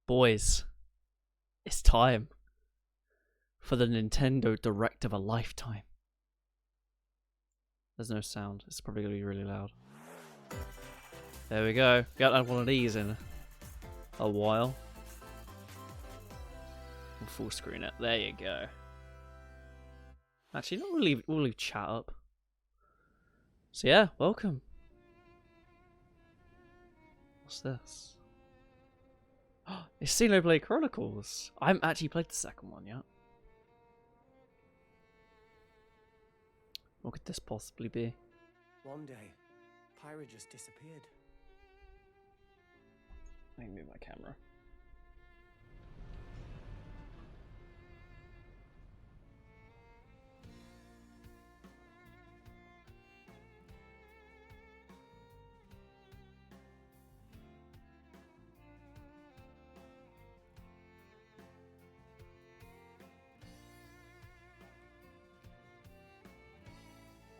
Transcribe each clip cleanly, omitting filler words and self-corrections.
Boys, it's time for the Nintendo Direct of a lifetime. There's no sound. It's probably going to be really loud. There we go. Got had one of these in a while. We'll full screen it. There you go. Actually, we'll leave chat up. So yeah, welcome. What's this? It's Xenoblade Chronicles. I haven't actually played the second one yet. What could this possibly be? One day, Pyra just disappeared. Let me move my camera.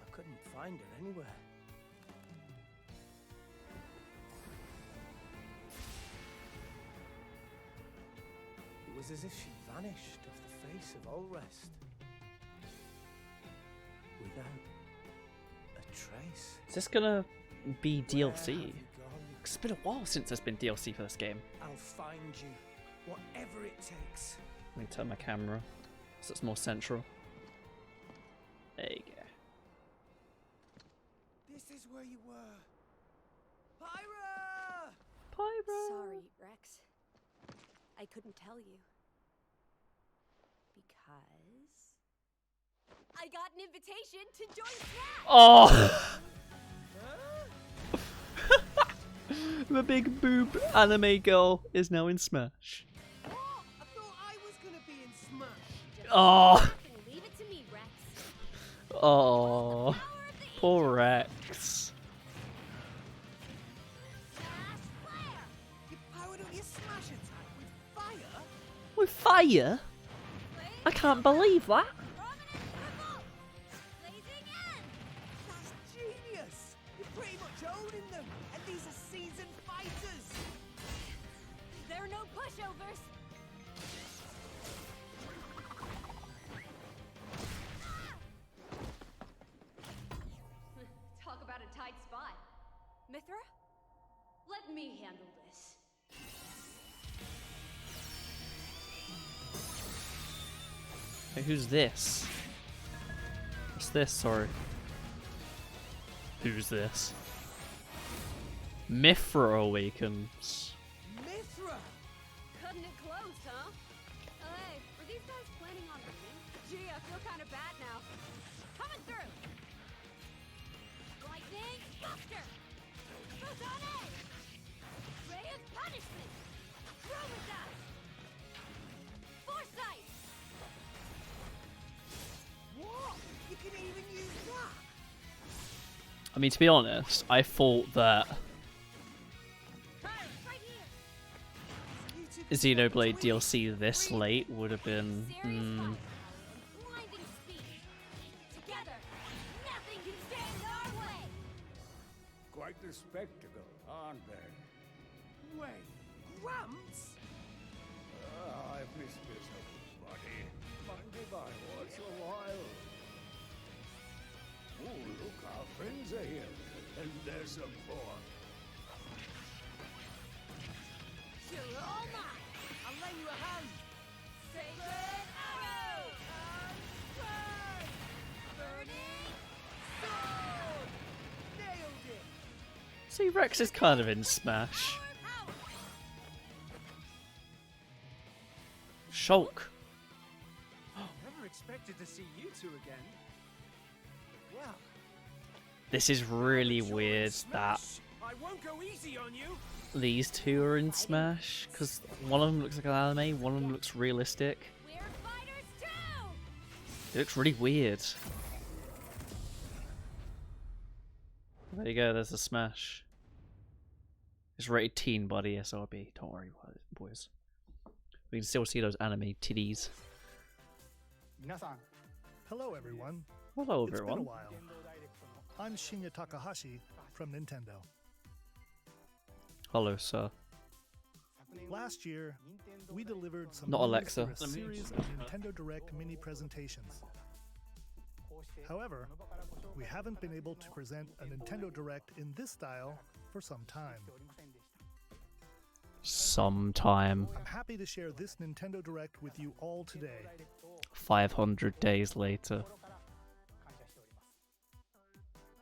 I couldn't find her anywhere. It was as if she vanished off the face of all rest. Without a trace. Is this gonna be Where have DLC? you gone? It's been a while since there's been DLC for this game. I'll find you, whatever it takes. Let me turn my camera so it's more central. There you go. This is where you were. Pyra! Pyro! Sorry, Rex. I couldn't tell you. Because I got an invitation to join Snap! Oh! The big boob anime girl is now in Smash. What? I thought I was gonna be in Smash. Oh! Leave it to me, Rex. Oh! Poor Rex. You powered up your Smash attack with fire? With fire? I can't believe that. That's genius! You're pretty much owning them, and these are seasoned fighters! There are no pushovers. Talk about a tight spot. Mithra? Let me handle this. Hey, who's this? What's this? Sorry. Who's this? Mithra awakens. Mithra! Cutting it close, huh? Hey, were these guys planning on leaving? Gee, I feel kind of bad now. Coming through! Lightning, Buster! Photonic! Ray of Punishment! Chroma Dust! Foresight! What? You can even use that? I mean, to be honest, I thought that Right here! Xenoblade DLC this late would have been. Blinding speed! Together, nothing can stand our way! Quite the spectacle, aren't they? Wait, Gramps? I've missed this buddy. Monday by once a while. Oh, look, our friends are here. And there's some more. You're all mine! I'll lend you a hand. Sacred arrow! Unburn! Burning Sword! Nailed it! See, Rex is kind of in Smash. power! Shulk. Never expected to see you two again. Well, This is really weird that I won't go easy on you. these two are in Smash, because one of them looks like an anime, one of them looks realistic. We're fighters too! It looks really weird. There you go, there's the Smash. It's rated teen by the SRB, don't worry about it, boys. We can still see those anime titties. Hello, everyone. Hello, It's been a everyone. while. I'm Shinya Takahashi from Nintendo. Hello, sir. Last year, we delivered some Not news Alexa. through a series of Nintendo Direct mini presentations. However, we haven't been able to present a Nintendo Direct in this style for some time. Sometime. I'm happy to share this Nintendo Direct with you all today. 500 days later.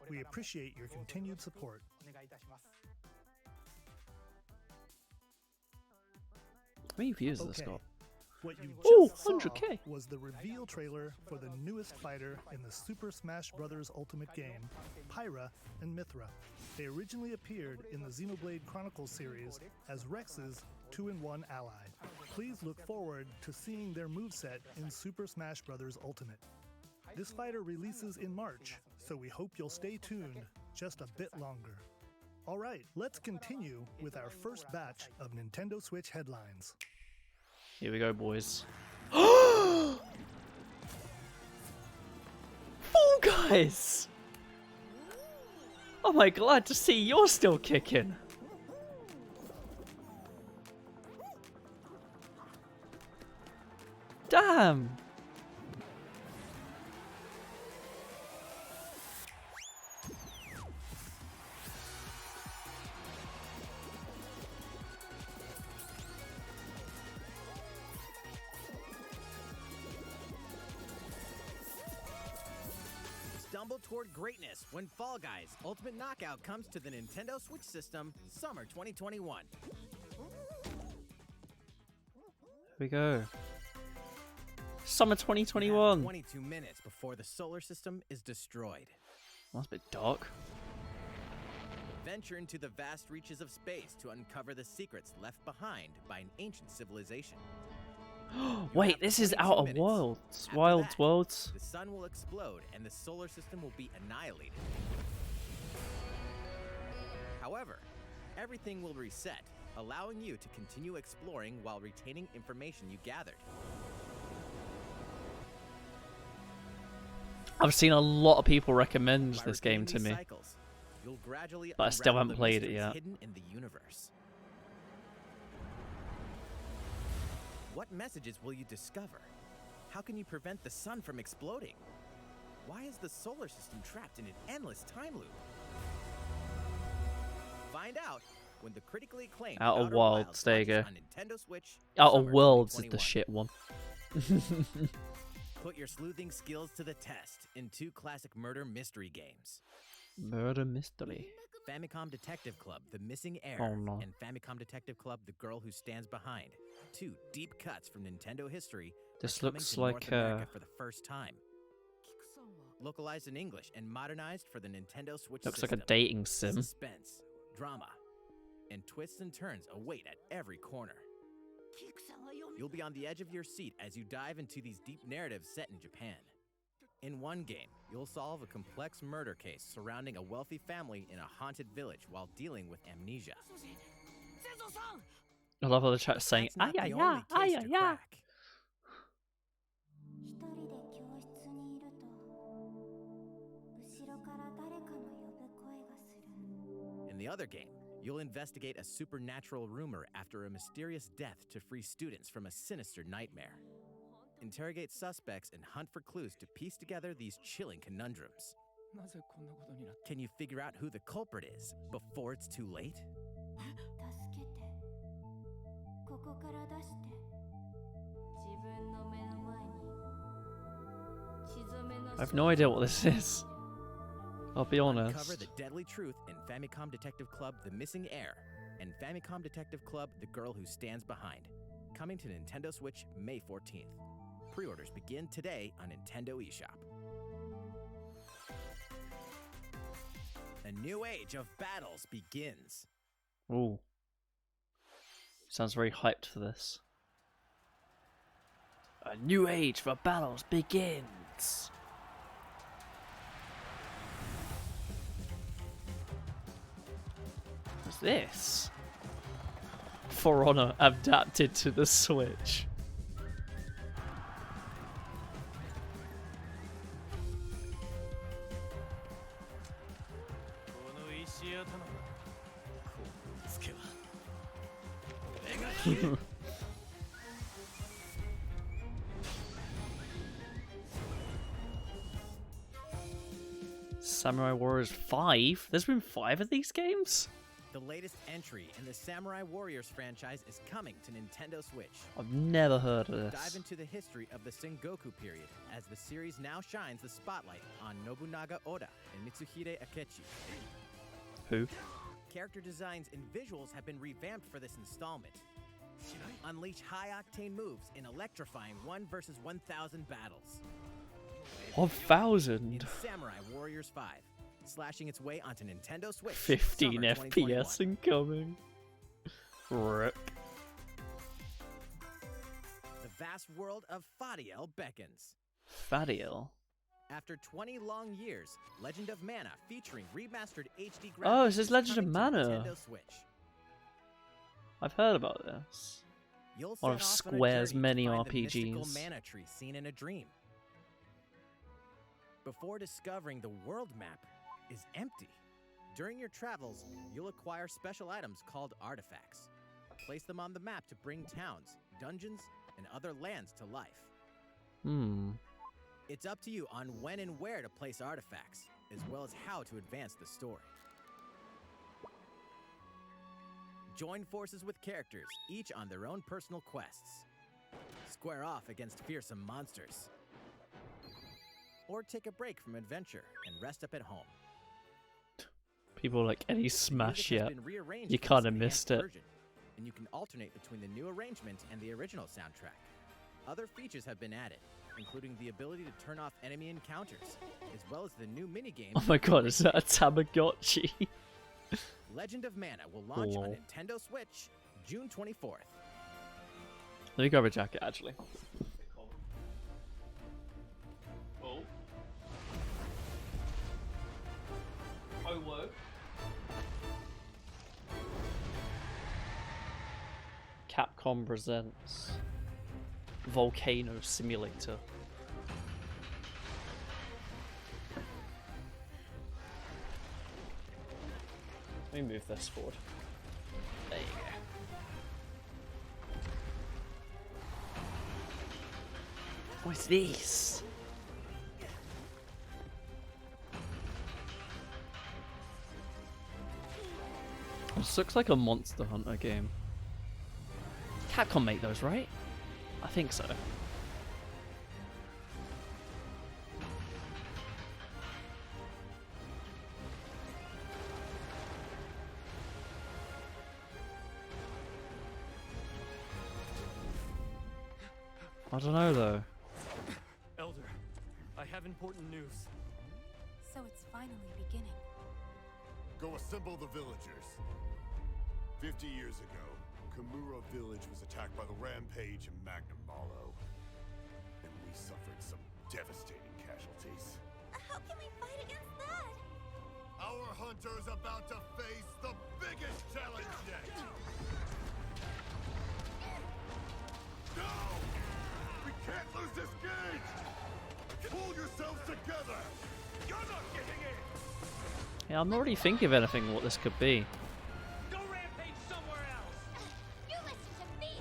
We appreciate your continued support. How many views has this Okay. got? What you Ooh, just saw 100K. was the reveal trailer for the newest fighter in the Super Smash Bros. Ultimate game, Pyra and Mithra. They originally appeared in the Xenoblade Chronicles series as Rex's 2-in-1 ally. Please look forward to seeing their moveset in Super Smash Bros. Ultimate. This fighter releases in March, so we hope you'll stay tuned just a bit longer. Alright, let's continue with our first batch of Nintendo Switch headlines. Here we go, boys. Fall Guys! Oh my, glad to see you're still kicking. Damn! Stumble toward greatness when Fall Guys Ultimate Knockout comes to the Nintendo Switch system summer 2021. Here we go. Summer 2021. 22 minutes before the solar system is destroyed. That's a bit dark. Venture into the vast reaches of space to uncover the secrets left behind by an ancient civilization. Wait, this is 22 Outer minutes. Worlds. After Wild that, Worlds. The sun will explode and the solar system will be annihilated. However, everything will reset, allowing you to continue exploring while retaining information you gathered. I've seen a lot of people recommend By this repeating game to these me. cycles, you'll gradually But I still unravel haven't the played it mysteries yet. hidden in the universe. What messages will you discover? How can you prevent the sun from exploding? Why is the solar system trapped in an endless time loop? Find out when the critically acclaimed Outer Worlds, there you go. launches on Nintendo Switch. Outer summer Worlds is the 2021. shit one. Put your sleuthing skills to the test in two classic murder mystery games. Murder Mystery. Famicom Detective Club, The Missing Heir, Oh, no. and Famicom Detective Club, The Girl Who Stands Behind. Two deep cuts from Nintendo history. This are coming looks to like, North America for the first time. Localized in English and modernized for the Nintendo Switch Looks system. like a dating sim. Suspense, drama, and twists and turns await at every corner. You'll be on the edge of your seat as you dive into these deep narratives set in Japan. In one game, you'll solve a complex murder case surrounding a wealthy family in a haunted village while dealing with amnesia. I love how the chat's saying, That's not ay, the ay, only ay, case ay, to ay. crack. 一人で教室にいると後ろから誰かの呼ぶ声がする In the other game, you'll investigate a supernatural rumor after a mysterious death to free students from a sinister nightmare. Interrogate suspects and hunt for clues to piece together these chilling conundrums. Can you figure out who the culprit is before it's too late? 助けてここから出して自分の目の前に血染めの I have no idea what this is. I'll be Uncover honest. the deadly truth in Famicom Detective Club The Missing Heir and Famicom Detective Club The Girl Who Stands Behind. Coming to Nintendo Switch May 14th. Pre-orders begin today on Nintendo eShop. A new age of battles begins. Ooh. Sounds very hyped for this. A new age for battles begins. What's this? For Honor adapted to the Switch. Samurai Warriors 5? There's been 5 of these games? The latest entry in the Samurai Warriors franchise is coming to Nintendo Switch. I've never heard of Dive this. into the history of the Sengoku period as the series now shines the spotlight on Nobunaga Oda and Mitsuhide Akechi. Who? Character designs and visuals have been revamped for this installment. Unleash high-octane moves in electrifying 1 versus 1,000 battles. 1,000? In Samurai Warriors 5, slashing its way onto Nintendo Switch. 15 summer FPS 2021. incoming. Rip. The vast world of Fadiel beckons. Fadiel. After 20 long years, Legend of Mana featuring remastered HD graphics. Oh, this is is Legend of coming to Mana. Nintendo Switch. I've heard about this. You'll One of set off on a Square's journey to many find the mystical RPGs. mana tree seen in a dream. Before discovering the world map is empty. During your travels, you'll acquire special items called artifacts. Place them on the map to bring towns, dungeons, and other lands to life. It's up to you on when and where to place artifacts, as well as how to advance the story. Join forces with characters, each on their own personal quests. Square off against fearsome monsters. Or take a break from adventure and rest up at home. People like any The music Smash has yet. been rearranged You for this kinda enhanced missed it. version, and you can alternate between the new arrangement and the original soundtrack. Other features have been added, including the ability to turn off enemy encounters, as well as the new minigames. Oh my god, is that a Tamagotchi? Legend of Mana will launch on Lol. Nintendo Switch June 24th. Let me grab a jacket actually. Oh. Oh, whoa. Capcom presents Volcano Simulator. Let me move this forward. There you go. What's this? This looks like a Monster Hunter game. Capcom make those, right? I think so. I don't know though. Elder, I have important news. So it's finally beginning. Go assemble the villagers. 50 years ago, Kamura village was attacked by the Rampage and Magnum Malo. And we suffered some devastating casualties. How can we fight against that? Our hunter's about to face the biggest challenge yet! No! We can't lose this gauge! Pull yourselves together! You're not getting in! Yeah, I'm not really thinking of anything what this could be. Go rampage somewhere else! You listen to me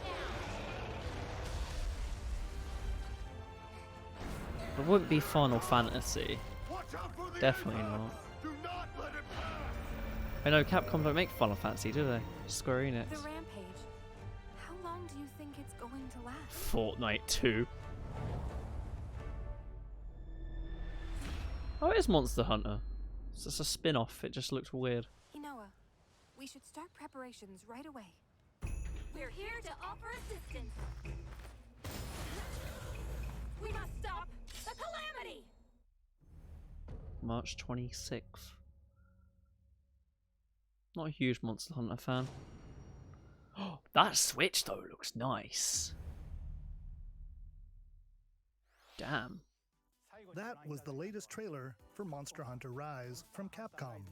now! It wouldn't be Final Fantasy. Watch out for the Definitely enemy! not. Do not let it pass! I know Capcom don't make Final Fantasy, do they? Square Enix. The rampage. How long do you think it's going to last? Fortnite 2. Oh, it is Monster Hunter. It's just a spin-off. It just looks weird. Hinoa, we should start preparations right away. We're here to offer assistance. We must stop the calamity. March 26th. Not a huge Monster Hunter fan. Oh, that Switch though looks nice. Damn. That was the latest trailer for Monster Hunter Rise from Capcom.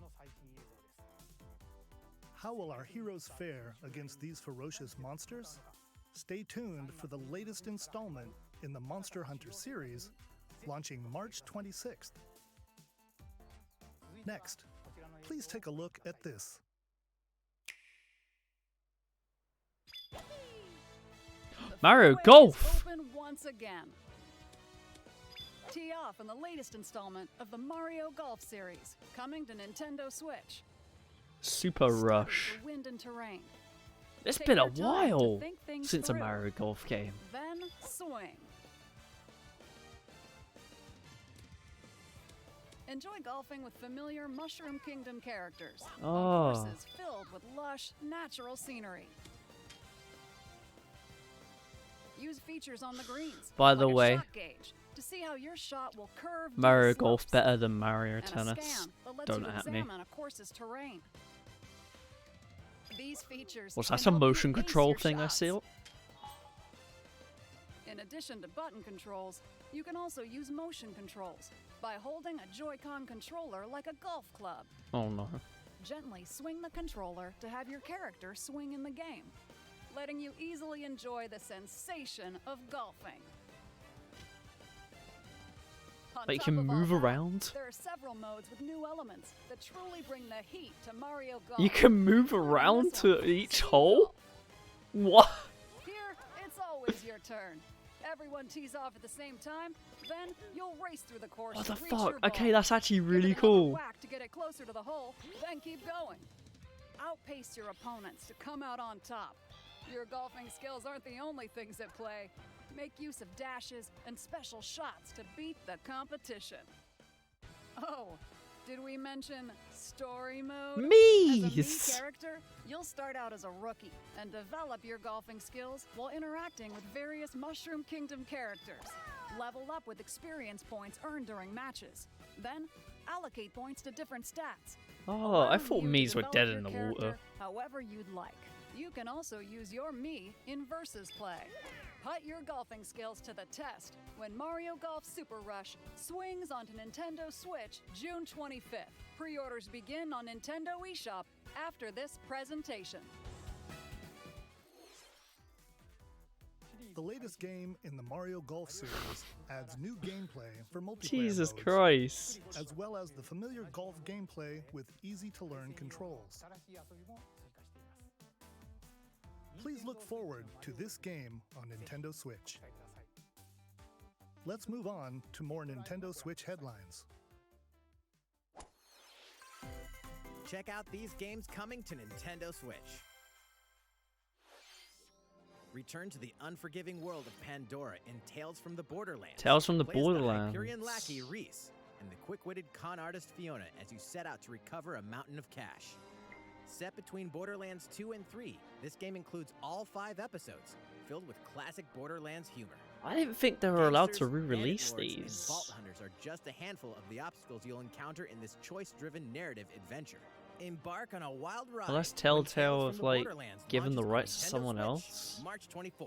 How will our heroes fare against these ferocious monsters? Stay tuned for the latest installment in the Monster Hunter series, launching March 26th. Next, please take a look at this. Mario Way is Golf. Open once again. Tee off in the latest installment of the Mario Golf series, coming to Nintendo Switch. Super Study Rush. the wind and terrain. It's Take been a your time to while think things since a through. Mario Golf game. Then swing. Enjoy golfing with familiar Mushroom Kingdom characters Oh. on courses filled with lush, natural scenery. Use features on the greens. By the like a way, shot gauge, to see how your shot will curve down Mario the Golf slopes. better than Mario And a Tennis. scan that lets Don't you at me. examine a course's terrain. These features Was can that a help you motion ace control your thing I shots. see? In addition to button controls, you can also use motion controls by holding a Joy-Con controller like a golf club. Oh no. Gently swing the controller to have your character swing in the game, letting you easily enjoy the sensation of golfing. On Like you top can of all move that, around. There are several modes with new elements that truly bring the heat to Mario Golf. You can move around This to one, each speed hole? golf. What? Here, it's always your turn. Everyone tees off at the same time, then you'll race through the course. What to the reach fuck? your Okay, ball. that's actually Give it really another cool. whack to get it closer to the hole, then keep going. Outpace your opponents to come out on top. Your golfing skills aren't the only things at play. Make use of dashes and special shots to beat the competition. Oh, did we mention story mode? As a Mii Mees! character, you'll start out as a rookie and develop your golfing skills while interacting with various Mushroom Kingdom characters. Level up with experience points earned during matches. Then, allocate points to different stats. Oh, I allowing thought you to Mii's were develop dead your in the character water. However you'd like. You can also use your Mii in versus play. Put your golfing skills to the test when Mario Golf Super Rush swings onto Nintendo Switch June 25th. Pre-orders begin on Nintendo eShop after this presentation. The latest game in the Mario Golf series adds new gameplay for multiplayer Jesus modes, Christ. as well as the familiar golf gameplay with easy-to-learn controls. Please look forward to this game on Nintendo Switch. Let's move on to more Nintendo Switch headlines. Check out these games coming to Nintendo Switch. Return to the unforgiving world of Pandora in Tales from the Borderlands. Tales from the Play as Borderlands. The Hyperion lackey Reese and the quick-witted con artist Fiona as you set out to recover a mountain of cash. Set between Borderlands 2 and 3, this game includes all 5 episodes, filled with classic Borderlands humor. I didn't think they were allowed to Gangsters, re-release bandit lords, and these. Vault Hunters are just a handful of the obstacles you'll encounter in this choice-driven narrative adventure. Embark on a wild ride. Well, that's when Telltale Tales of, from the like, Borderlands giving the launches on rights to Nintendo someone Switch, else. March 24th.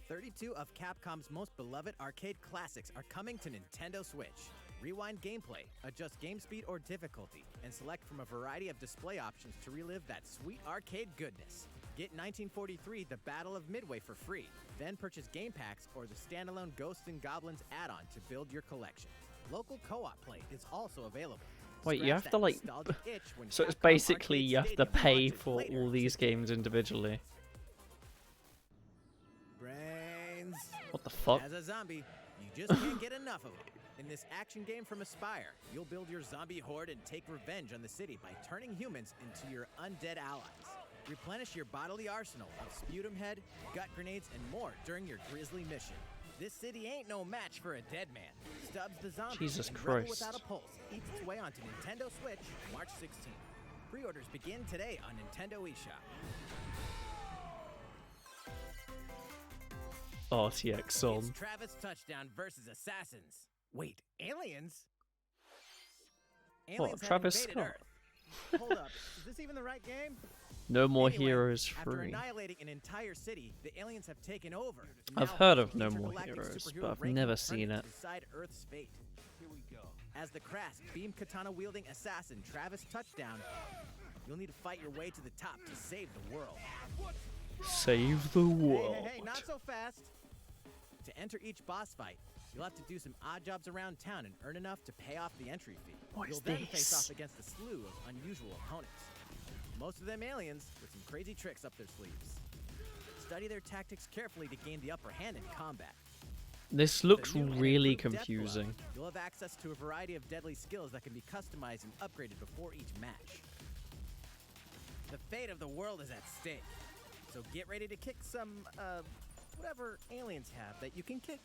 32 of Capcom's most beloved arcade classics are coming to Nintendo Switch. Rewind gameplay, adjust game speed or difficulty, and select from a variety of display options to relive that sweet arcade goodness. Get 1943 The Battle of Midway for free, then purchase game packs or the standalone Ghosts and Goblins add-on to build your collection. Local co-op play is also available. Wait, you Scratch have that to, like, nostalgic itch when So it's Capcom basically Arcade you have to Stadium pay launches for later all these this year. games individually. Brains. What the fuck? As a zombie, you just can't get enough of it. In this action game from Aspyr, you'll build your zombie horde and take revenge on the city by turning humans into your undead allies. Replenish your bodily arsenal of sputum head, gut grenades, and more during your grisly mission. This city ain't no match for a dead man. Stubbs the Zombie Jesus and Rebel Christ. Without a Pulse eats its way onto Nintendo Switch March 16th. Pre-orders begin today on Nintendo eShop. RTX on. It's Travis Touchdown versus Assassins. Wait, aliens? Aliens have Travis invaded Scott? Earth. Hold up, is this even the right game? No More Anyway, Heroes after free. annihilating an entire city, the aliens have taken over. I've Now, heard of the No More intergalactic Heroes, superhero but I've ranking never tournament seen it. to decide Earth's fate. Here we go. As the crass beam katana wielding assassin Travis Touchdown, you'll need to fight your way to the top to save the world. Save the world. Hey, not so fast. To enter each boss fight, you'll have to do some odd jobs around town and earn enough to pay off the entry fee. What You'll is then face this? off against a slew of unusual opponents. Most of them aliens with some crazy tricks up their sleeves. study their tactics carefully to gain the upper hand in combat. This looks really confusing. You'll have access to a variety of deadly skills that can be customized and upgraded before each match. The fate of the world is at stake, so get ready to kick some, whatever aliens have that you can kick.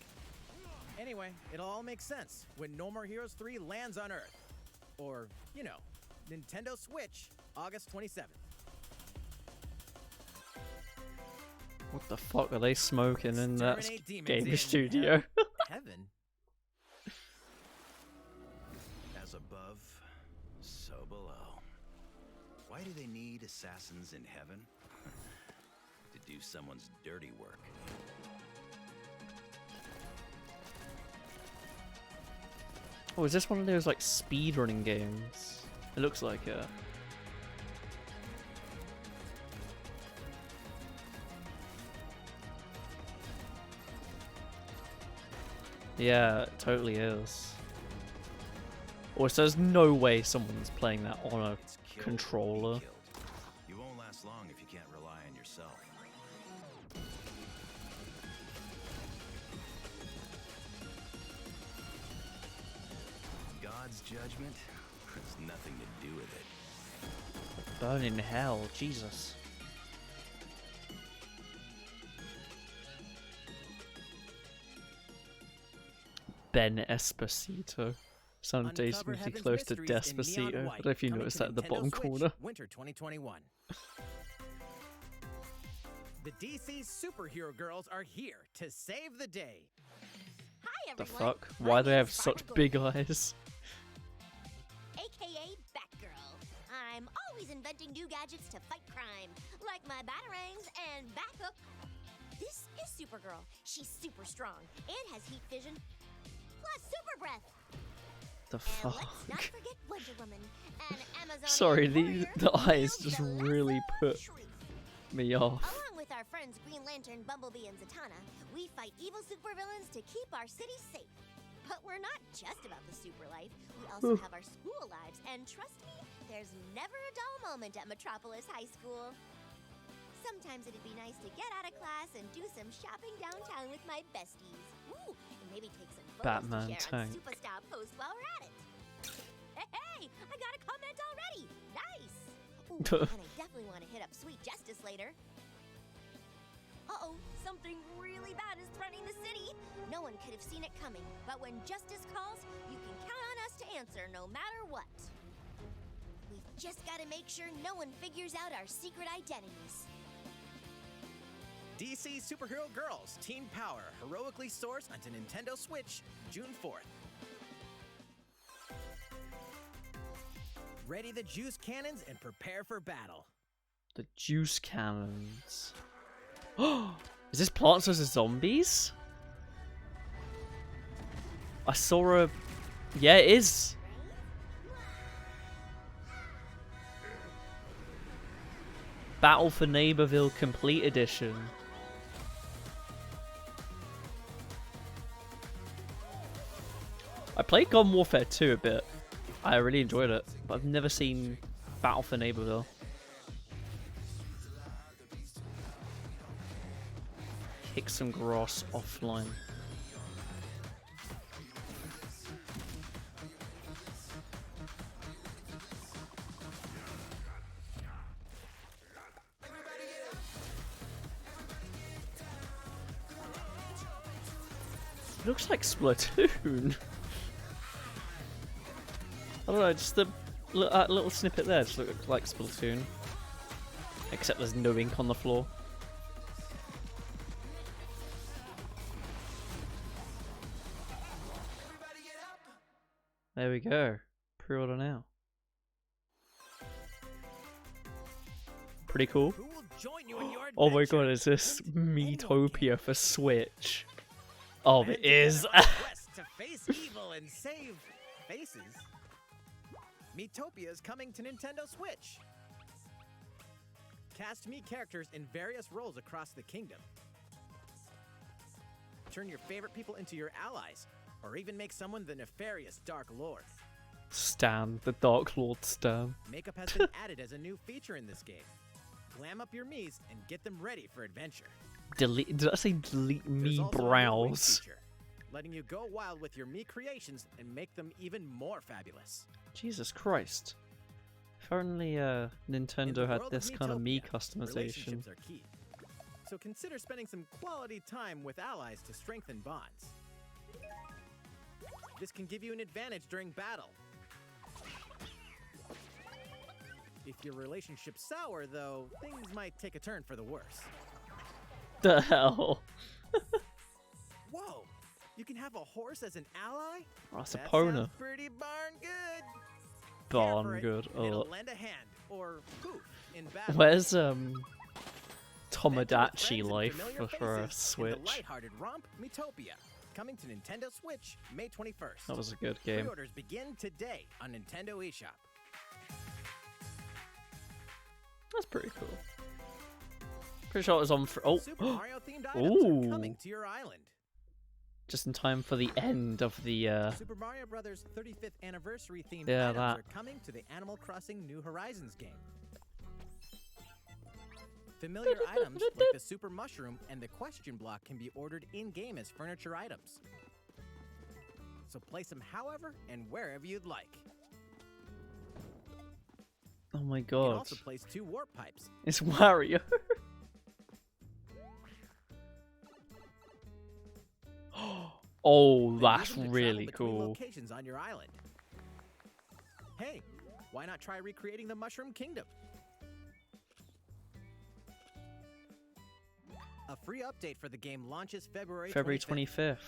Anyway, it'll all make sense when No More Heroes 3 lands on Earth. Or, you know, Nintendo Switch, August 27th. What the fuck are they smoking in that Exterminate demons game in studio? Heaven? As above, so below. Why do they need assassins in heaven? To do someone's dirty work. Oh, is this one of those like speedrunning games? It looks like it. Yeah, it totally is. Or so there's no way someone's playing that on a It's kill or be controller. killed. You won't last long if you can't rely on yourself. God's judgment has nothing to do with it. Burn in hell, Jesus. Ben Esposito. Sound Uncover decently Heaven's close to mysteries in neon Despacito. I white, don't know if you coming noticed to that at the Nintendo bottom Switch, corner. Winter 2021. The DC superhero girls are here to save the day. Hi, The everyone. fuck? My Why do they have name's such Barbara big Gordon, eyes? AKA Batgirl. I'm always inventing new gadgets to fight crime, like my batarangs and Bathook. This is Supergirl. She's super strong and has heat vision, plus super breath. The And let's not fuck? forget Wonder Woman, an Amazonian Sorry, warrior the who eyes wields just the really lasso put of truth. me off. Along with our friends Green Lantern, Bumblebee, and Zatanna, we fight evil supervillains to keep our city safe. But we're not just about the super life. We also have our school lives, and trust me, there's never a dull moment at Metropolis High School. Sometimes it'd be nice to get out of class and do some shopping downtown with my besties. Ooh, and maybe take some photos Batman to share tank. on Superstar Post while we're at it. Hey, I got a comment already. Nice. Ooh, and I definitely want to hit up Sweet Justice later. Uh-oh, something really bad is threatening the city. No one could have seen it coming, but when justice calls, you can count on us to answer no matter what. We've just got to make sure no one figures out our secret identities. DC Superhero Girls Teen Power heroically soars onto Nintendo Switch June 4th. Ready the juice cannons and prepare for battle. The juice cannons. Oh, is this Plants vs Zombies? I saw a... Yeah, it is. Battle for Neighborville Complete Edition. I played Garden Warfare 2 a bit. I really enjoyed it, but I've never seen Battle for Neighborville. Kick some grass offline. It looks like Splatoon. I don't know, just the little snippet there just looks like Splatoon. Except there's no ink on the floor. There we go. Pre-order now. Pretty cool. Who will join you in your Oh my adventure? god, is this Metopia for Switch? Oh, it And is. together on a quest to face evil and save faces. Metopia is coming to Nintendo Switch. Cast me characters in various roles across the kingdom. Turn your favorite people into your allies, or even make someone the nefarious Dark Lord. Stan, the Dark Lord Stan. Makeup has been added as a new feature in this game. Glam up your Miis and get them ready for adventure. Delete? Did I say delete There's me also a new wing browse? feature, letting you go wild with your me creations and make them even more fabulous. Jesus Christ! If only In the Nintendo had world of this kind of me Miitopia, customization. relationships are key. So consider spending some quality time with allies to strengthen bonds. This can give you an advantage during battle. If your relationship's sour, though, things might take a turn for the worse. The hell? Whoa! You can have a horse as an ally? Oh, that's a That Pona. sounds pretty darn good. Darn Care for it, good. and it'll Oh. lend a hand, or poof, in battle. Where's Adventure with Tomodachi friends and Life familiar for a faces in Switch? The lighthearted romp Miitopia, coming to Nintendo Switch May 21st. That was a good game. Pre-orders begin today on Nintendo eShop. That's pretty cool. Pretty sure it was on for. Oh, Super Mario themed items are coming ooh! to your island. Just in time for the end of the. Super Mario Bros. 35th anniversary themed Yeah, items that. are coming to the Animal Crossing New Horizons game. Familiar items like the Super Mushroom and the Question Block can be ordered in-game as furniture items. So place them however and wherever you'd like. Oh my You can god! also place 2 warp pipes. It's Wario. Oh, Then that's use them to travel really between cool. Locations on your island. Hey, why not try recreating the Mushroom Kingdom? A free update for the game launches February 25th.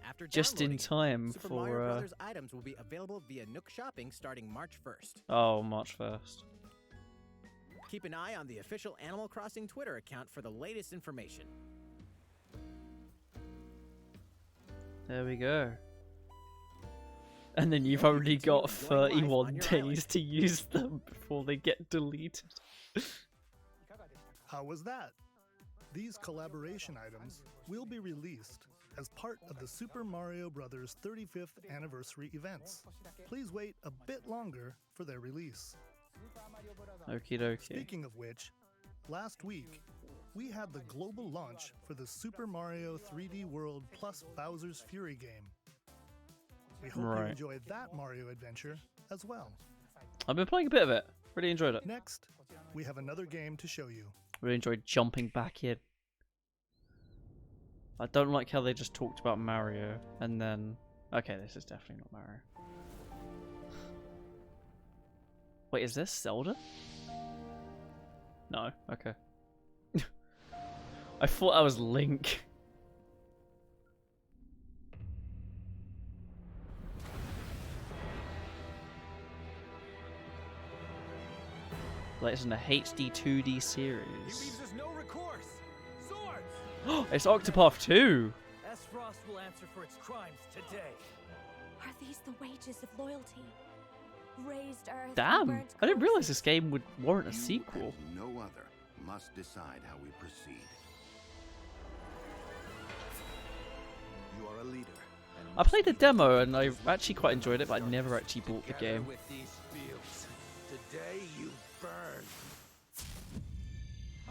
After Just in downloading it, time Super for. Mario Brothers items will be available via Nook Shopping starting March 1st. Oh, March 1st. Keep an eye on the official Animal Crossing Twitter account for the latest information. There we go. And then you've Hope you only continue got enjoying life 31 on your days island. to use them before they get deleted. How was that? These collaboration items will be released as part of the Super Mario Bros. 35th anniversary events. Please wait a bit longer for their release. Okie dokie. Speaking of which, last week, we had the global launch for the Super Mario 3D World plus Bowser's Fury game. We hope you Right. enjoyed that Mario adventure as well. I've been playing a bit of it. Really enjoyed it. Next, we have another game to show you. Really enjoyed jumping back in. I don't like how they just talked about Mario and then. Okay, this is definitely not Mario. Wait, is this Zelda? No, okay. I thought that was Link. Like, it's in a HD 2D series. leaves us no recourse. Swords! It's Octopath 2! S-Frost will answer for its crimes today. Are these the wages of loyalty? Raised earth and Damn! burnt I didn't realize corpses? this game would warrant a You sequel. and no other must decide how we proceed. You are a leader. I played the demo and I actually quite enjoyed it, but I never actually bought the Together game. with these fields, today you burn.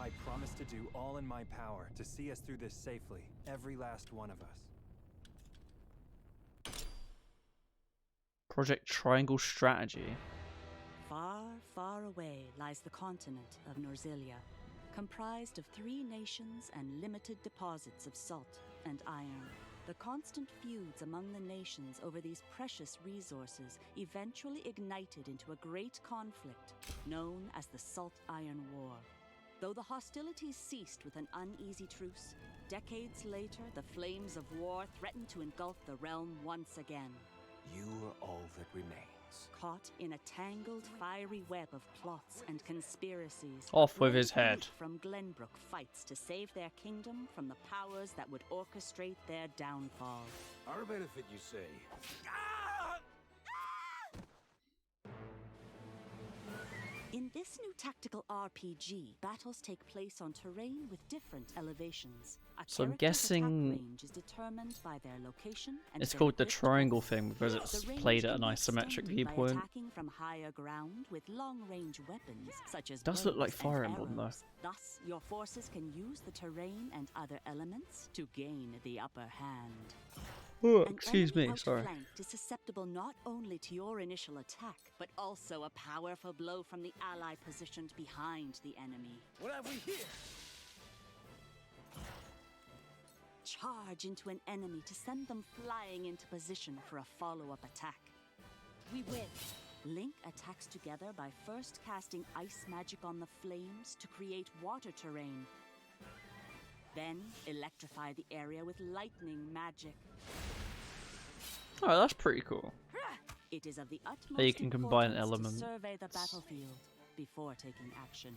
I promise to do all in my power to see us through this safely, every last one of us. Project Triangle Strategy. Far, far away lies the continent of Norzilia, comprised of 3 nations and limited deposits of salt and iron. The constant feuds among the nations over these precious resources eventually ignited into a great conflict known as the Salt Iron War. Though the hostilities ceased with an uneasy truce, decades later the flames of war threatened to engulf the realm once again. You are all that remains. Caught in a tangled, fiery web of plots and conspiracies. Off with brave his head. youth from Glenbrook fights to save their kingdom from the powers that would orchestrate their downfall. Our benefit, you say? In this In this new tactical RPG, battles take place on terrain with different elevations. A So I'm character's attack guessing range is determined by their location and it's their called the equipped triangle weapons. thing because it's The range played at can an be isometric extended viewpoint. by attacking from higher ground with long-range weapons such as Does look like bows and Fire Emblem, though. arrows. Thus, your forces can use the terrain and other elements to gain the upper hand. Oh, An excuse enemy me, sorry. outflanked is susceptible not only to your initial attack, but also a powerful blow from the ally positioned behind the enemy. What have we here? Charge into an enemy to send them flying into position for a follow-up attack. We win. Link attacks together by first casting ice magic on the flames to create water terrain. Then electrify the area with lightning magic. Oh, that's pretty cool. It is of the utmost That you can combine importance elements. to survey the battlefield before taking action.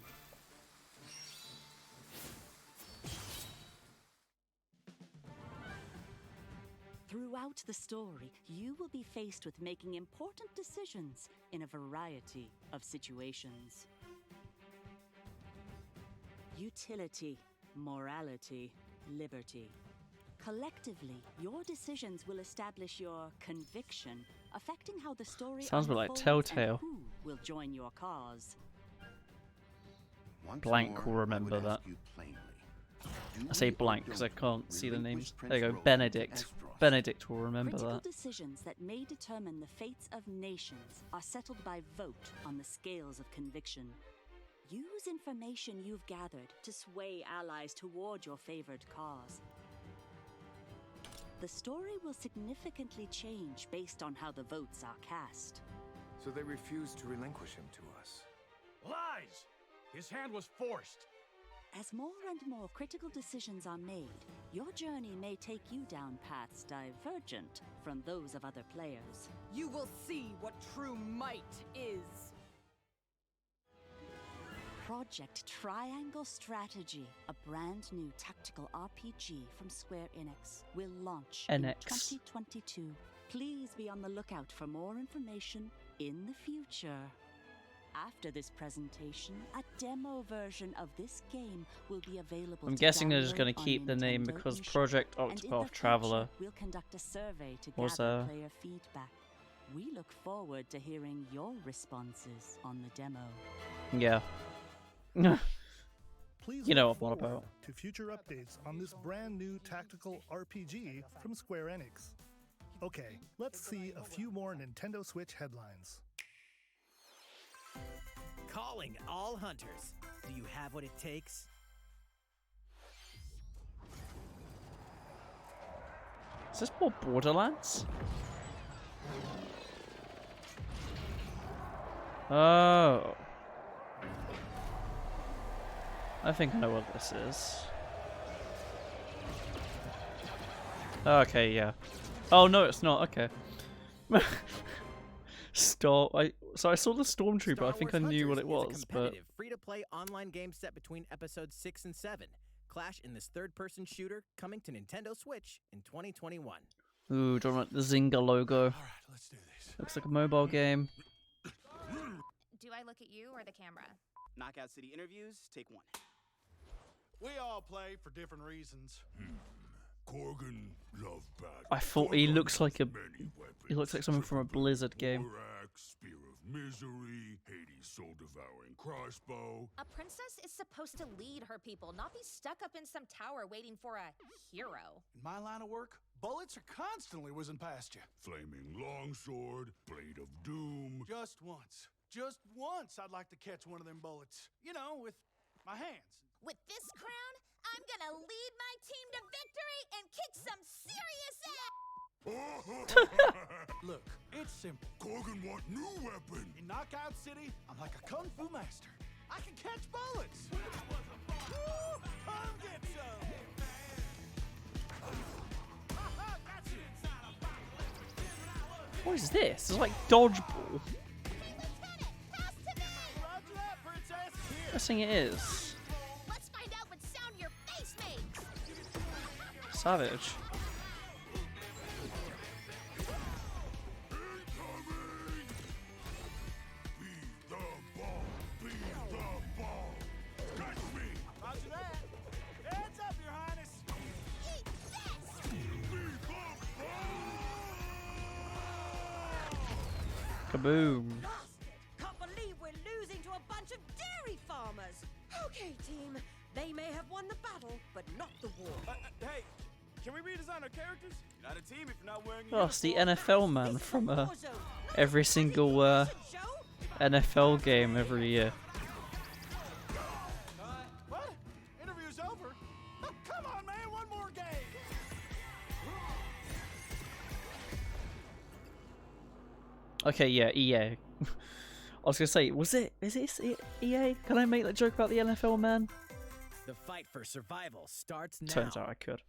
Throughout the story, you will be faced with making important decisions in a variety of situations. Utility, morality, liberty. Collectively, your decisions will establish your conviction, affecting how the story Sounds a bit like unfolds and Telltale. who will join your cause. Once Blank will more, I remember would that. ask you plainly, do I say we or blank because I don't can't see the relinquish names. There you go, Prince Benedict. Roland to Esbros? Benedict will remember Critical that. decisions that may determine the fates of nations are settled by vote on the scales of conviction. Use information you've gathered to sway allies toward your favored cause. The story will significantly change based on how the votes are cast. So they refused to relinquish him to us. Lies! His hand was forced. As more and more critical decisions are made, your journey may take you down paths divergent from those of other players. You will see what true might is. Project Triangle Strategy, a brand new tactical RPG from Square Enix, will launch in Enix. 2022. Please be on the lookout for more information in the future. After this presentation, a demo version of this game will be available. I'm to guessing they're just download going to on keep the name Nintendo because eShop. Project And in the Octopath Traveler future, we'll conduct a survey to was gather player feedback. We look forward to hearing your responses on the demo. yeah. Please You know look what I'm on forward about. to future updates on this brand new tactical RPG from Square Enix. Okay, let's see a few more Nintendo Switch headlines. Calling all hunters. Do you have what it takes? Is this more Borderlands? Oh. I think I know what this is. Okay, yeah. Oh no, it's not. Okay. So I saw the Stormtrooper. I think I knew what it was, a but competitive, free-to-play online game set between episodes 6 and 7. Clash in this third-person shooter coming to Nintendo Switch in 2021. ooh, don't want the Zynga logo. All right, let's do this. Looks like a mobile game. Do I look at you or the camera? Knockout City interviews, take 1. We all play for different reasons. Corgan, love bad. I thought he looks like a. He looks like someone from a Blizzard game. Borax, Spear of Misery, Hades' soul-devouring crossbow. A princess is supposed to lead her people, not be stuck up in some tower waiting for a hero. In my line of work, bullets are constantly whizzing past you. Flaming longsword, blade of doom. Just once I'd like to catch one of them bullets. You know, with my hands. With this crown, I'm gonna lead my team to victory and kick some serious ass! Look, it's simple. Corgan want new weapon. In Knockout City, I'm like a kung fu master. I can catch bullets. Woo! Come get some. Got you. What is this? It's like dodgeball. Roger that, princess. Here. Guessing it is. Let's find out what sound your face makes! Savage. Kaboom. Can't believe we're losing to a bunch of dairy farmers. Okay, team. They may have won the battle, but not the war. Hey, can we redesign our characters? You're not a team if you're not wearing Oh, it's the NFL man from every single NFL game every year. What? Interview's over? Come on, man, one more game. Okay, yeah, EA. I was gonna say, is it EA? Can I make that joke about the NFL man? The fight for survival starts now. Turns out I could.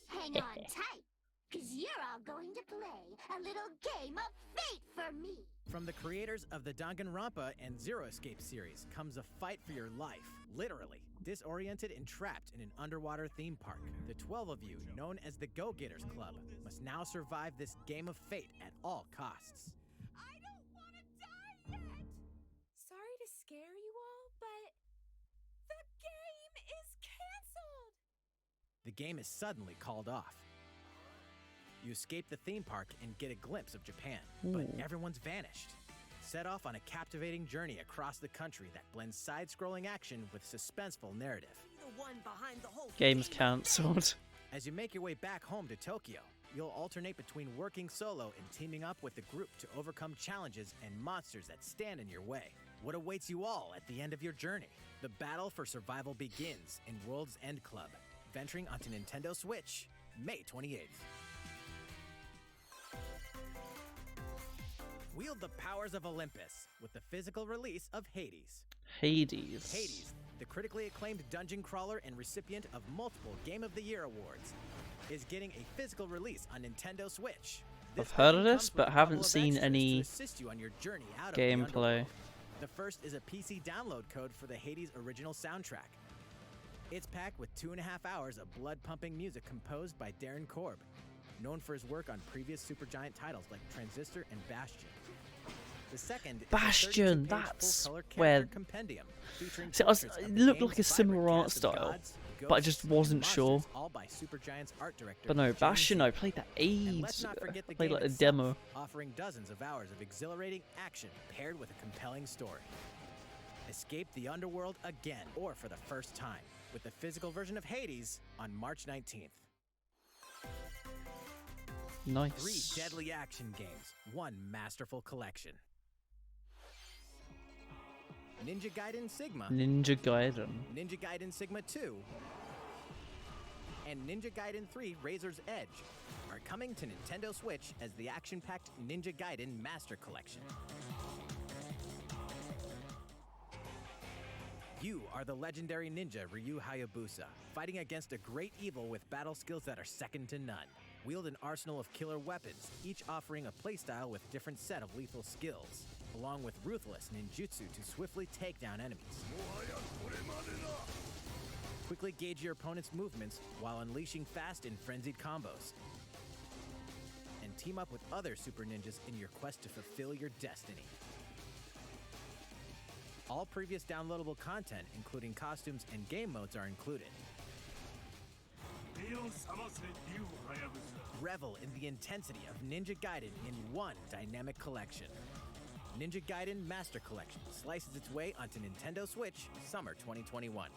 Hang on tight, because you're all going to play a little game of fate for me. From the creators of the Danganronpa and Zero Escape series comes a fight for your life. Literally, disoriented and trapped in an underwater theme park. The 12 of you, known as the Go-Getters Club, must now survive this game of fate at all costs. I don't want to die yet! Sorry to scare you all, but the game is canceled! The game is suddenly called off. You escape the theme park and get a glimpse of Japan, but everyone's vanished. Set off on a captivating journey across the country that blends side-scrolling action with suspenseful narrative. The one behind the whole Game's cancelled. As you make your way back home to Tokyo, you'll alternate between working solo and teaming up with the group to overcome challenges and monsters that stand in your way. What awaits you all at the end of your journey? The battle for survival begins in World's End Club, venturing onto Nintendo Switch, May 28th. Wield the powers of Olympus with the physical release of Hades. Hades, the critically acclaimed dungeon crawler and recipient of multiple Game of the Year awards, is getting a physical release on Nintendo Switch. I've heard of this, but haven't seen any gameplay. The first is a PC download code for the Hades original soundtrack. It's packed with 2.5 hours of blood-pumping music composed by Darren Korb, known for his work on previous Supergiant titles like Transistor and Bastion. The second is Bastion, a 32-page that's full-color where. character compendium featuring See, portraits of it the looked game's like a vibrant similar art cast of style, gods, but I ghosts, just and wasn't monsters, sure. all by Supergiant's art director. But no, James Bastion, C. I played that And let's ages not ago. forget I the played game like a itself, demo. offering dozens of hours of exhilarating action paired with a compelling story. Escape the underworld again, or for the first time, with the physical version of Hades on March 19th. Nice. 3 deadly action games, 1 masterful collection. Ninja Gaiden Sigma, Ninja Gaiden. Ninja Gaiden Sigma 2, and Ninja Gaiden 3 Razor's Edge are coming to Nintendo Switch as the action-packed Ninja Gaiden Master Collection. You are the legendary ninja Ryu Hayabusa, fighting against a great evil with battle skills that are second to none. Wield an arsenal of killer weapons, each offering a playstyle with different set of lethal skills, along with ruthless ninjutsu to swiftly take down enemies. Quickly gauge your opponent's movements while unleashing fast and frenzied combos. And team up with other super ninjas in your quest to fulfill your destiny. All previous downloadable content, including costumes and game modes, are included. Revel in the intensity of Ninja Gaiden in one dynamic collection. Ninja Gaiden Master Collection slices its way onto Nintendo Switch summer 2021.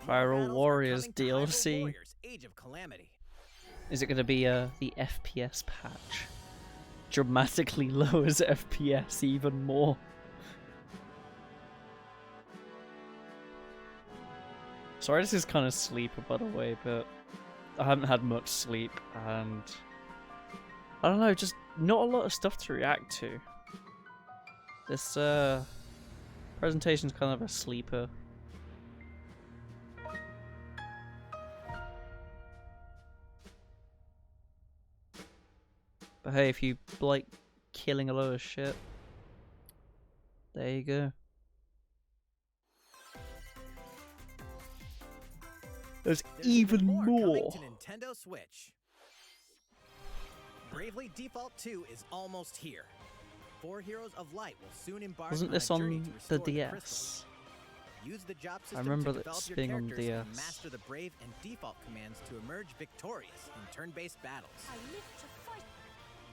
Hyrule Warriors Coming to Hyrule DLC. Warriors, Age of Calamity. Is it going to be the FPS patch? Dramatically lowers FPS even more. Sorry, this is kind of sleeper, by the way, but I haven't had much sleep, and I don't know, just not a lot of stuff to react to. This presentation's kind of a sleeper. But hey, if you like killing a load of shit, there you go. There's even more. Coming to Nintendo Switch. Bravely Default 2 is almost here. 4 Heroes of Light will soon embark Wasn't on this a journey on to the restore DS? crystals. Use the job I system remember to this develop your being on characters and DS. master the brave and default commands to emerge victorious in turn-based battles. I live to fight.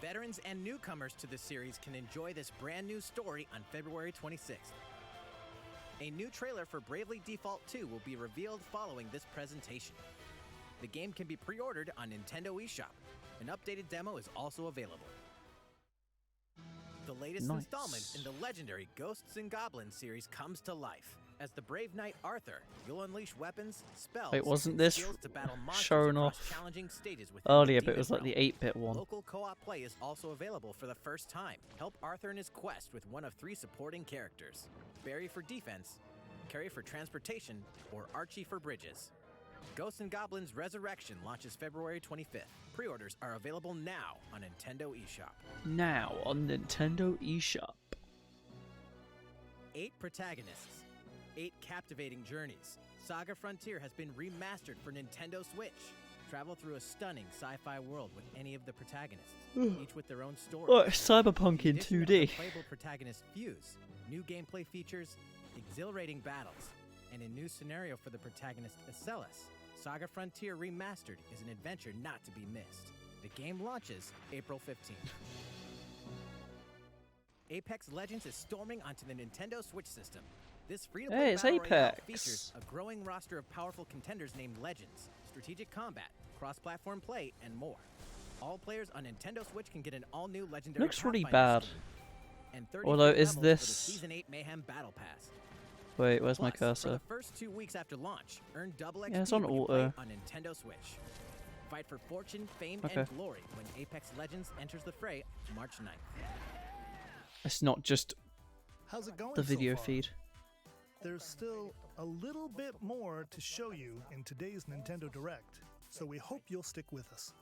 Veterans and newcomers to the series can enjoy this brand new story on February 26th. A new trailer for Bravely Default 2 will be revealed following this presentation. The game can be pre-ordered on Nintendo eShop. An updated demo is also available. The latest Nice. installment in the legendary Ghosts and Goblins series comes to life. As the brave knight Arthur, you'll unleash weapons, spells, Wait, wasn't and this skills to battle monsters shown across off challenging stages within earlier, the but it was like demon the 8-bit realm. one. Local co-op play is also available for the first time. Help Arthur in his quest with one of 3 supporting characters: Barry for defense, Carrie for transportation, or Archie for bridges. Ghosts and Goblins Resurrection launches February 25th. Pre-orders are available now on Nintendo eShop. Now on Nintendo eShop. 8 protagonists, 8 captivating journeys. Saga Frontier has been remastered for Nintendo Switch. Travel through a stunning sci-fi world with any of the protagonists, each with their own story. Oh, Cyberpunk in addition of 2D. the playable protagonists fuse, new gameplay features, exhilarating battles, and a new scenario for the protagonist Acellus. Saga Frontier Remastered is an adventure not to be missed. The game launches April 15th. Apex Legends is storming onto the Nintendo Switch system. This free-to-play Hey, it's battle royale Apex. features a growing roster of powerful contenders named Legends, strategic combat, cross-platform play, and more. All players on Nintendo Switch can get an all-new legendary Looks really Pathfinder bad. skin and 30 Although, free is levels for this... the Season 8 Mayhem Battle Pass. Wait, where's my Plus, For cursor? the first 2 weeks after launch, earn double XP Yeah, it's on when you play auto. on Nintendo Switch. Fight for fortune, fame, Okay. and glory when Apex Legends enters the fray March 9th. It's not just How's it going the video so far? feed. There's still a little bit more to show you in today's Nintendo Direct, so we hope you'll stick with us.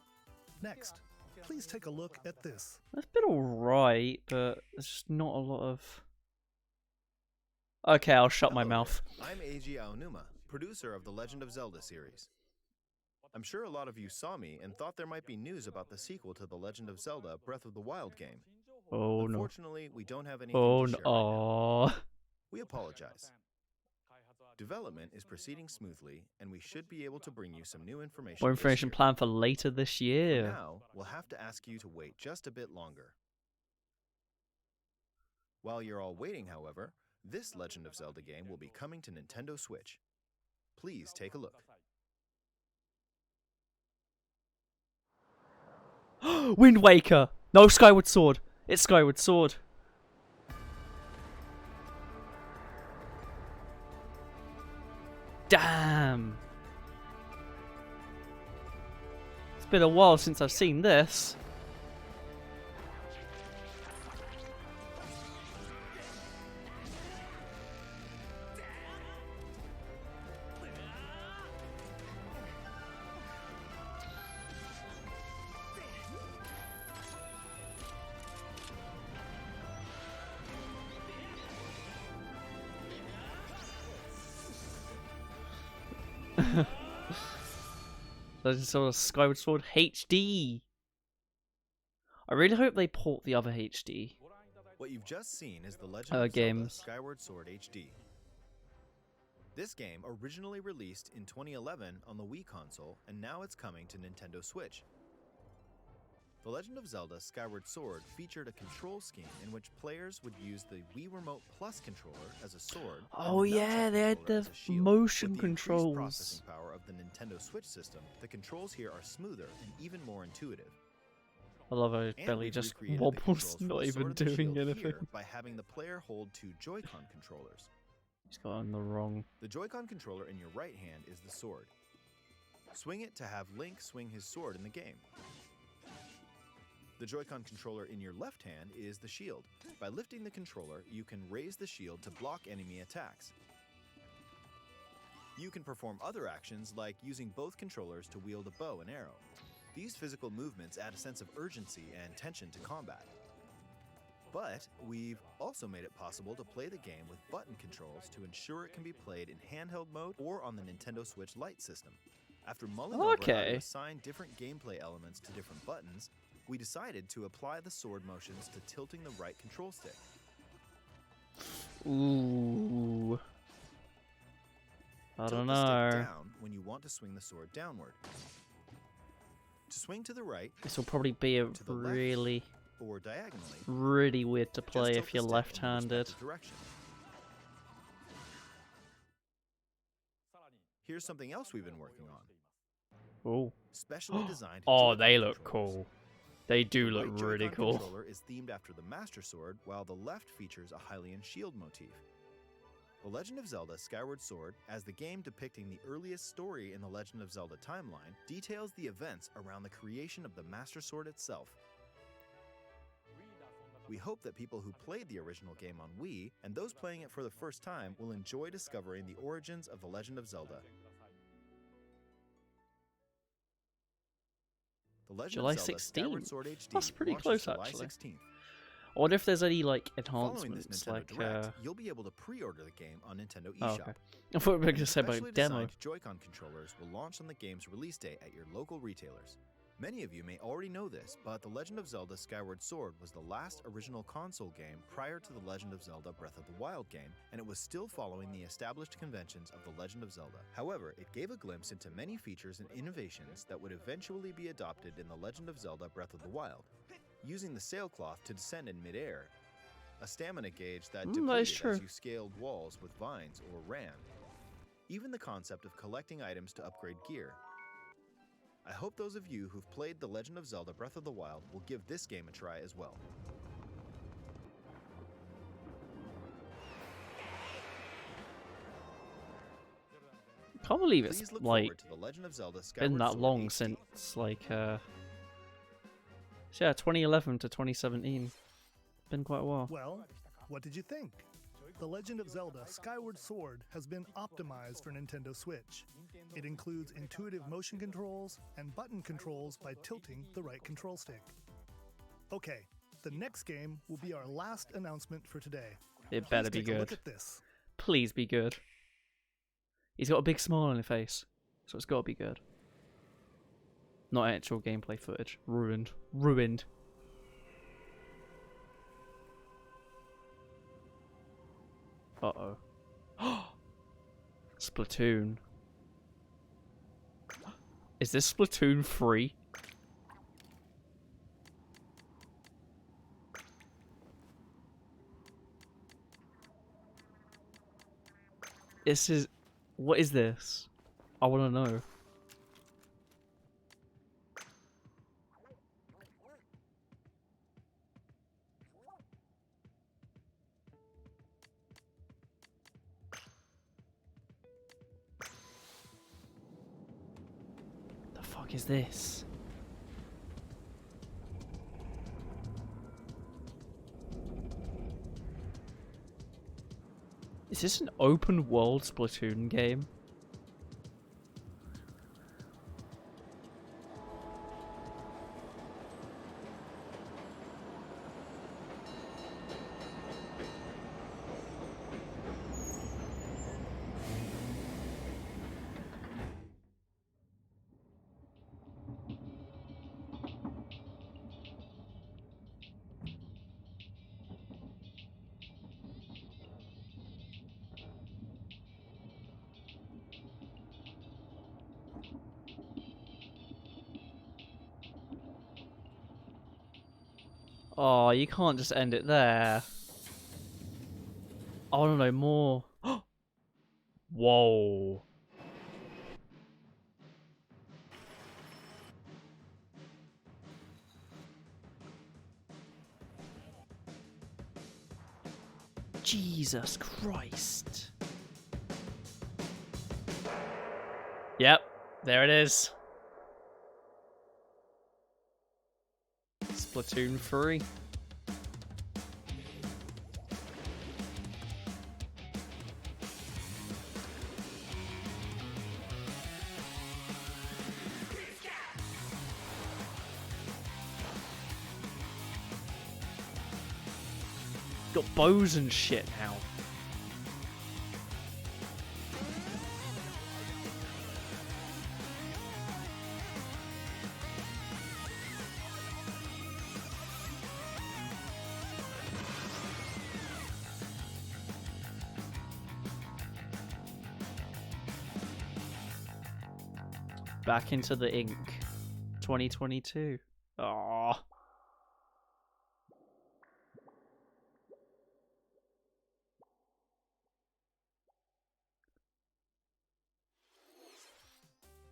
Next, please take a look at this. That's been alright, but there's just not a lot of... Okay, I'll shut my mouth. I'm Eiji Aonuma, producer of the Legend of Zelda series. I'm sure a lot of you saw me and thought there might be news about the sequel to The Legend of Zelda Breath of the Wild game. Oh no. Unfortunately, we don't have anything Oh to no. share right now. Aw. We apologize. Development is proceeding smoothly, and we should be able to bring you some new information. More this information year. planned for later this For year. now, we'll have to ask you to wait just a bit longer. While you're all waiting, however, this Legend of Zelda game will be coming to Nintendo Switch. Please take a look. Wind Waker! No, Skyward Sword! It's Skyward Sword. Damn! It's been a while since I've seen this. Legend of Zelda Skyward Sword HD. I really hope they port the other HD. What you've just seen is the Legend of Zelda games. Skyward Sword HD. This game originally released in 2011 on the Wii console, and now it's coming to Nintendo Switch. The Legend of Zelda Skyward Sword featured a control scheme in which players would use the Wii Remote Plus controller as a sword. Oh and the yeah, nunchuck they had controller the as a shield. motion With the increased controls. processing power of the Nintendo Switch system, the controls here are smoother and even more intuitive. I love how his And belly we've just recreated the wobbles, controls for not the even Sword of the doing Shield anything. here by having the player hold 2 Joy-Con controllers. He's got on the wrong. The Joy-Con controller in your right hand is the sword. Swing it to have Link swing his sword in the game. The Joy-Con controller in your left hand is the shield. By lifting the controller, you can raise the shield to block enemy attacks. You can perform other actions like using both controllers to wield a bow and arrow. These physical movements add a sense of urgency and tension to combat. But we've also made it possible to play the game with button controls to ensure it can be played in handheld mode or on the Nintendo Switch Lite system. After mulling over how to assign different gameplay elements to different buttons, we decided to apply the sword motions to tilting the right control stick. Ooh. I Tilt don't the stick know. down when you want to swing the sword downward. To swing to the right, This will probably be a to the left, really, or diagonally, really weird to just play tilt if the you're stick in the left-handed. respective direction. Here's something else we've been working on. Oh. Specially designed Oh, Joy-Con they look controllers. cool. They do The look right really Joy-Con cool. controller is themed after the Master Sword, while the left features a Hylian shield motif. The Legend of Zelda Skyward Sword, as the game depicting the earliest story in the Legend of Zelda timeline, details the events around the creation of the Master Sword itself. We hope that people who played the original game on Wii, and those playing it for the first time, will enjoy discovering the origins of the Legend of Zelda. The Legend July of Zelda 16th. Skyward Sword HD That's pretty launches close, July actually. 16th. I wonder if there's any like Following this enhancements, Nintendo like Direct, you'll be able to pre-order the game on Nintendo Oh, eShop. okay. I thought we were going to say Specially about demo. designed Joy-Con controllers will launch on the game's release date at your local retailers. Many of you may already know this, but The Legend of Zelda Skyward Sword was the last original console game prior to The Legend of Zelda Breath of the Wild game, and it was still following the established conventions of The Legend of Zelda. However, it gave a glimpse into many features and innovations that would eventually be adopted in The Legend of Zelda Breath of the Wild. Using the sailcloth to descend in midair, a stamina gauge that that is depleted true. as you scaled walls with vines or ran. Even the concept of collecting items to upgrade gear. I hope those of you who've played The Legend of Zelda Breath of the Wild will give this game a try as well. Can't believe it's Please look like forward to The Legend of Zelda Skyward been that Sword long HD. since like yeah, 2011 to 2017. Been quite a while. Well, what did you think? The Legend of Zelda Skyward Sword has been optimized for Nintendo Switch. It includes intuitive motion controls and button controls by tilting the right control stick. Okay, the next game will be our last announcement for today. It better Please be take a look good. at this. Please be good. He's got a big smile on his face, so it's got to be good. Not actual gameplay footage. Ruined. Ruined. Uh-oh. Splatoon. Is this Splatoon 3? This is... What is this? I want to know. The fuck is this? Is this an open world Splatoon game? Oh, you can't just end it there. I want to know more. Whoa. Jesus Christ. Yep, there it is. Splatoon 3. Got bows and shit now. back into the ink. 2022. Aww.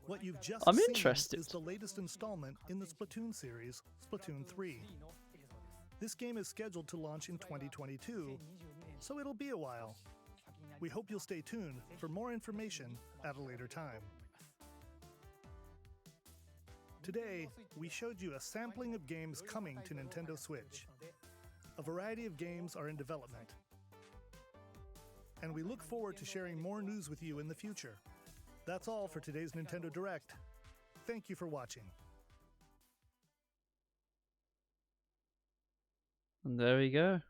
What you've just I'm seen interested. is the latest installment in the Splatoon series, Splatoon 3. This game is scheduled to launch in 2022, so it'll be a while. We hope you'll stay tuned for more information at a later time. Today, we showed you a sampling of games coming to Nintendo Switch. A variety of games are in development. And we look forward to sharing more news with you in the future. That's all for today's Nintendo Direct. Thank you for watching. And there we go.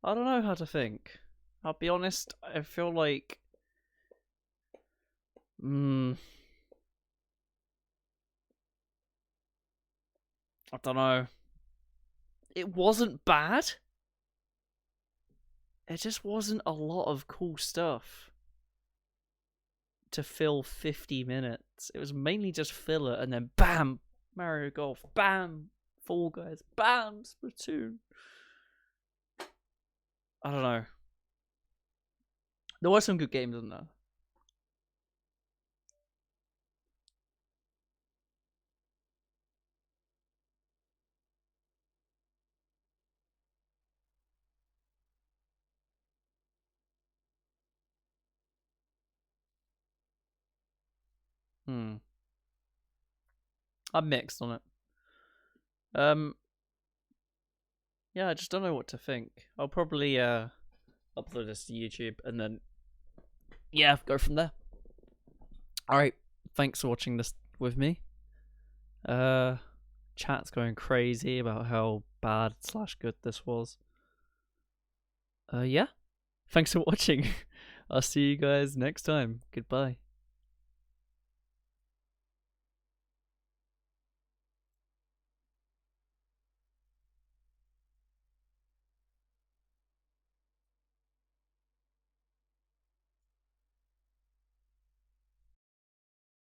I don't know how to think. I'll be honest, I feel like... I don't know. It wasn't bad. It just wasn't a lot of cool stuff to fill 50 minutes. It was mainly just filler, and then BAM! Mario Golf. BAM! Fall Guys. BAM! Splatoon. I don't know. There were some good games in there. I'm mixed on it. Yeah, I just don't know what to think. I'll probably upload this to YouTube and then yeah, go from there. Alright, thanks for watching this with me. Chat's going crazy about how bad / good this was. Yeah. Thanks for watching. I'll see you guys next time. Goodbye.